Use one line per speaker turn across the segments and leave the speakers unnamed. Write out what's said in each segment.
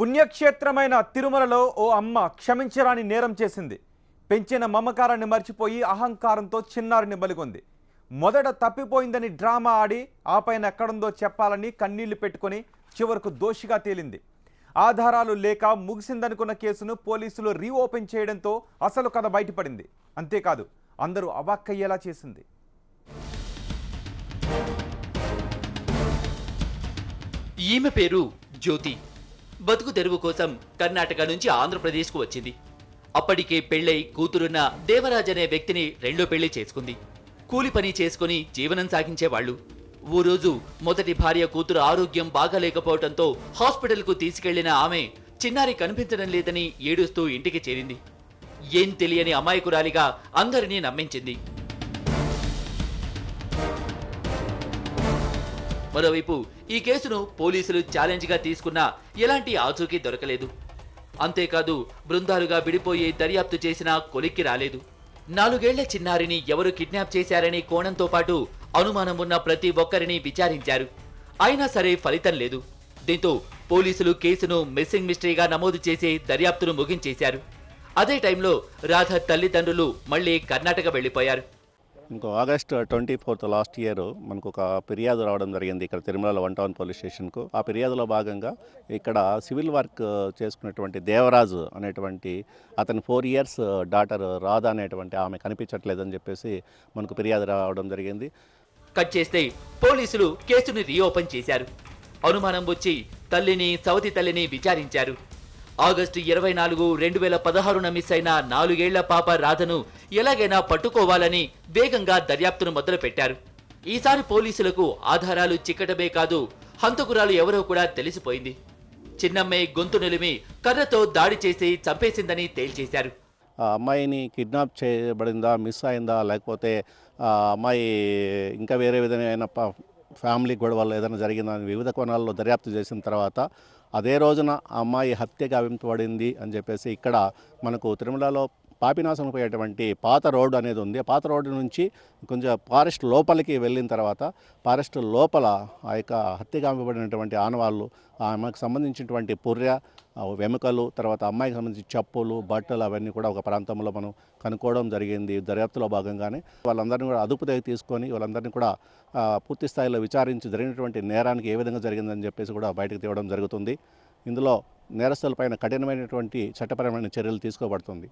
పుణ్యక్షేత్రమైన తిరుమలలో ఓ అమ్మ క్షమించరాని నేరం చేసింది. పెంచిన మమకారాన్ని మర్చిపోయి అహంకారంతో చిన్నారిని బలిగొంది. మొదట తప్పిపోయిందని డ్రామా ఆడి ఆపైన ఎక్కడుందో చెప్పాలని కన్నీళ్లు పెట్టుకొని చివరకు దోషిగా తేలింది. ఆధారాలు లేక ముగిసిందనుకున్న కేసును పోలీసులు రీఓపెన్ చేయడంతో అసలు కథ బయటపడింది. అంతేకాదు అందరూ అవాక్కయ్యేలా చేసింది.
ఈమె పేరు జ్యోతి. బతుకు తెరువు కోసం కర్ణాటక నుంచి ఆంధ్రప్రదేశ్కు వచ్చింది. అప్పటికే పెళ్లై కూతురున్న దేవరాజ్ అనే వ్యక్తిని రెండో పెళ్లి చేసుకుంది. కూలి పని చేసుకుని జీవనం సాగించేవాళ్లు. ఓ రోజు మొదటి భార్య కూతురు ఆరోగ్యం బాగాలేకపోవడంతో హాస్పిటల్కు తీసుకెళ్లిన ఆమె చిన్నారి కనిపించడం లేదని ఏడుస్తూ ఇంటికి చేరింది. ఏం తెలియని అమాయకురాలిగా అందరినీ నమ్మించింది. మరోవైపు ఈ కేసును పోలీసులు ఛాలెంజ్గా తీసుకున్నా ఎలాంటి ఆచూకీ దొరకలేదు. అంతేకాదు బృందాలుగా విడిపోయి దర్యాప్తు చేసినా కొలిక్కి రాలేదు. 4 ఏళ్ల చిన్నారిని ఎవరు కిడ్నాప్ చేశారనే కోణంతో పాటు అనుమానం ఉన్న ప్రతి ఒక్కరిని విచారించారు. అయినా సరే ఫలితం లేదు. దీంతో పోలీసులు కేసును మిస్సింగ్ మిస్టరీగా నమోదు చేసి దర్యాప్తును ముగించేశారు. అదే టైంలో రాధ తల్లిదండ్రులు మళ్లీ కర్ణాటక వెళ్లిపోయారు.
ఇంకో ఆగస్ట్ 24 లాస్ట్ ఇయర్ మనకు ఒక ఫిర్యాదు రావడం జరిగింది ఇక్కడ తిరుమలలో 1 టౌన్ పోలీస్ స్టేషన్కు. ఆ ఫిర్యాదులో భాగంగా ఇక్కడ సివిల్ వర్క్ చేసుకున్నటువంటి దేవరాజు అనేటువంటి అతని 4 ఇయర్స్ డాటర్ రాధ అనేటువంటి ఆమె కనిపించట్లేదని చెప్పేసి మనకు ఫిర్యాదు రావడం జరిగింది.
కట్ చేస్తే పోలీసులు కేసును రీఓపెన్ చేశారు. అనుమానం వచ్చి తల్లిని సవతి తల్లిని విచారించారు. ఆగస్టు 24, 2016న మిస్ అయిన 4 ఏళ్ల పాప రాధను ఎలాగైనా పట్టుకోవాలని వేగంగా దర్యాప్తును మొదలుపెట్టారు. ఈసారి పోలీసులకు ఆధారాలు చిక్కటమే కాదు, హంతకురాలు ఎవరో కూడా తెలిసిపోయింది. చిన్నమ్మే గొంతు నిలిమి కర్రతో దాడి చేసి చంపేసిందని తేల్చేశారు.
ఆ అమ్మాయిని కిడ్నాప్ చేయబడిందా, మిస్ అయిందా, లేకపోతే ఆ అమ్మాయి ఇంకా వేరే విధమైన ఫ్యామిలీ గొడవలు ఏదైనా జరిగిందా అని వివిధ కోణాల్లో దర్యాప్తు చేసిన తర్వాత అదే రోజున ఆ అమ్మాయి హత్యగా వింపబడింది అని చెప్పేసి ఇక్కడ మనకు తిరుమలలో పాపినాశనం పోయేటువంటి పాత రోడ్డు అనేది ఉంది. పాత రోడ్డు నుంచి కొంచెం ఫారెస్ట్ లోపలికి వెళ్ళిన తర్వాత ఫారెస్ట్ లోపల ఆ యొక్క హత్యగా వింపబడినటువంటి ఆనవాళ్ళు, ఆమెకు సంబంధించినటువంటి పుర్రె, వెముకలు, తర్వాత అమ్మాయికి సంబంధించి చెప్పులు, బట్టలు అవన్నీ కూడా ఒక ప్రాంతంలో మనం కనుక్కోవడం జరిగింది. దర్యాప్తులో భాగంగానే వాళ్ళందరినీ కూడా అదుపులోకి తీసుకొని వాళ్ళందరినీ కూడా పూర్తి స్థాయిలో విచారించి జరిగినటువంటి నేరానికి ఏ విధంగా జరిగిందని చెప్పేసి కూడా బయటకు తేవడం జరుగుతుంది. ఇందులో నేరస్తులపైన కఠినమైనటువంటి చట్టపరమైన చర్యలు తీసుకోబడుతుంది.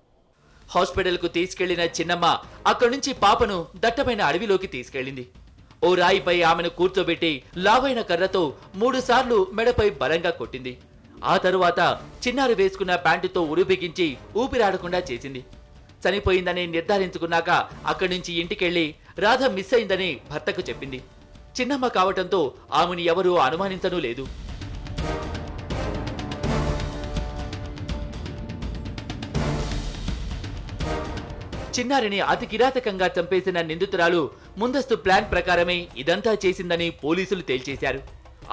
హాస్పిటల్కు తీసుకెళ్లిన చిన్నమ్మ అక్కడి నుంచి పాపను దట్టమైన అడవిలోకి తీసుకెళ్లింది. ఓ రాయిపై ఆమెను కూర్చోబెట్టి లావైన కర్రతో 3 సార్లు మెడపై బలంగా కొట్టింది. ఆ తరువాత చిన్నారి వేసుకున్న ప్యాంటుతో ఉరిబిగించి ఊపిరాడకుండా చేసింది. చనిపోయిందని నిర్ధారించుకున్నాక అక్కడి నుంచి ఇంటికెళ్లి రాధ మిస్ అయిందని భర్తకు చెప్పింది. చిన్నమ్మ కావటంతో ఆమెను ఎవరూ అనుమానించనూ లేదు. చిన్నారిని అతి కిరాతకంగా చంపేసిన నిందితురాలు ముందస్తు ప్లాన్ ప్రకారమే ఇదంతా చేసిందని పోలీసులు తేల్చేశారు.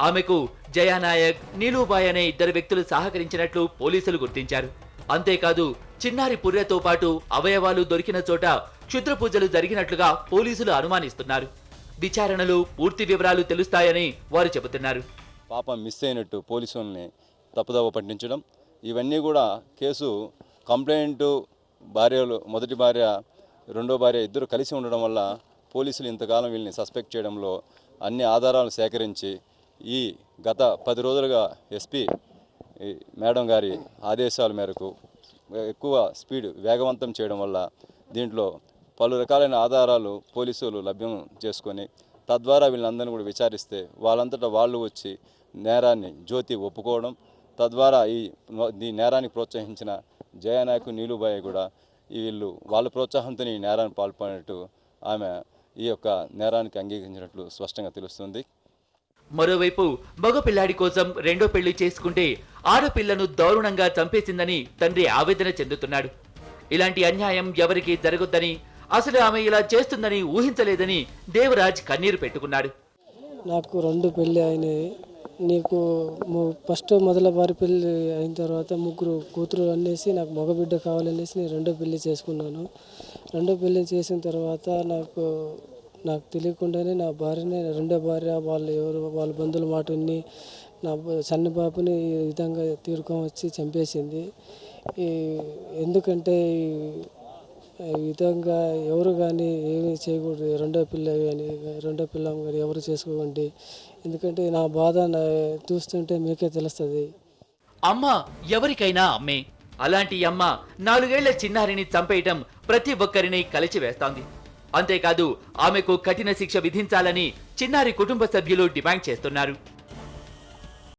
ఆమెకు జయానాయక్, నీలూబాయ్ అనే 2 వ్యక్తులు సహకరించినట్లు పోలీసులు గుర్తించారు. అంతేకాదు చిన్నారి పుర్రెతో పాటు అవయవాలు దొరికిన చోట క్షుద్ర పూజలు జరిగినట్లుగా పోలీసులు అనుమానిస్తున్నారు. విచారణలో పూర్తి వివరాలు తెలుస్తాయని వారు చెబుతున్నారు.
పాప మిస్ అయినట్టు పోలీసుల్ని తప్పుదోవ పట్టించడం, ఇవన్నీ కూడా కేసు కంప్లైంట్ భార్యలు, మొదటి భార్య రెండో భార్య ఇద్దరు కలిసి ఉండడం వల్ల పోలీసులు ఇంతకాలం వీళ్ళని సస్పెక్ట్ చేయడంలో అన్ని ఆధారాలు సేకరించి ఈ గత 10 రోజులుగా ఎస్పీ మేడం గారి ఆదేశాల మేరకు ఎక్కువ స్పీడ్ వేగవంతం చేయడం వల్ల దీంట్లో పలు రకాలైన ఆధారాలు పోలీసులు లభ్యం చేసుకొని తద్వారా వీళ్ళందరినీ కూడా విచారిస్తే వాళ్ళంతటా వాళ్ళు వచ్చి నేరాన్ని జ్యోతి ఒప్పుకోవడం, తద్వారా ఈ నేరానికి ప్రోత్సహించిన జయానాయకు, నీలుబాయ్ కూడా వీళ్ళు వాళ్ళ ప్రోత్సాహంతో ఈ నేరాన్ని పాల్పడినట్టు ఆమె ఈ యొక్క నేరానికి అంగీకరించినట్లు స్పష్టంగా తెలుస్తుంది.
మరోవైపు మగపిల్లాడి కోసం రెండో పెళ్లి చేసుకుంటే ఆడపిల్లను దారుణంగా చంపేసిందని తండ్రి ఆవేదన చెందుతున్నాడు. ఇలాంటి అన్యాయం ఎవరికీ జరగొద్దని, అసలు ఆమె ఇలా చేస్తుందని ఊహించలేదని దేవరాజ్ కన్నీరు పెట్టుకున్నాడు.
నాకు 2 పెళ్ళి అయినాయి. నీకు ఫస్ట్ మొదల భార్య పెళ్ళి అయిన తర్వాత 3 కూతురు అనేసి నాకు మగబిడ్డ కావాలనేసి నేను 2వ పెళ్ళి చేసుకున్నాను. 2వ పెళ్ళి చేసిన తర్వాత నాకు తెలియకుండానే నా భార్యనే, 2వ భార్య వాళ్ళ బంధువుల మాట విని నా సన్న పాపని ఈ విధంగా తీరుకొని వచ్చి చంపేసింది. ఎందుకంటే ఈ విధంగా ఎవరు కానీ ఏమీ చేయకూడదు. రెండో పిల్ల కానీ ఎవరు చేసుకోకండి. ఎందుకంటే నా బాధ చూస్తుంటే మీకే తెలుస్తుంది.
అమ్మ ఎవరికైనా అమ్మే. అలాంటి అమ్మ 4 ఏళ్ల చిన్నారిని చంపేయటం ప్రతి ఒక్కరిని కలిచివేస్తోంది. అంతేకాదు ఆమెకు కఠిన శిక్ష విధించాలని చిన్నారి కుటుంబ సభ్యులు డిమాండ్ చేస్తున్నారు.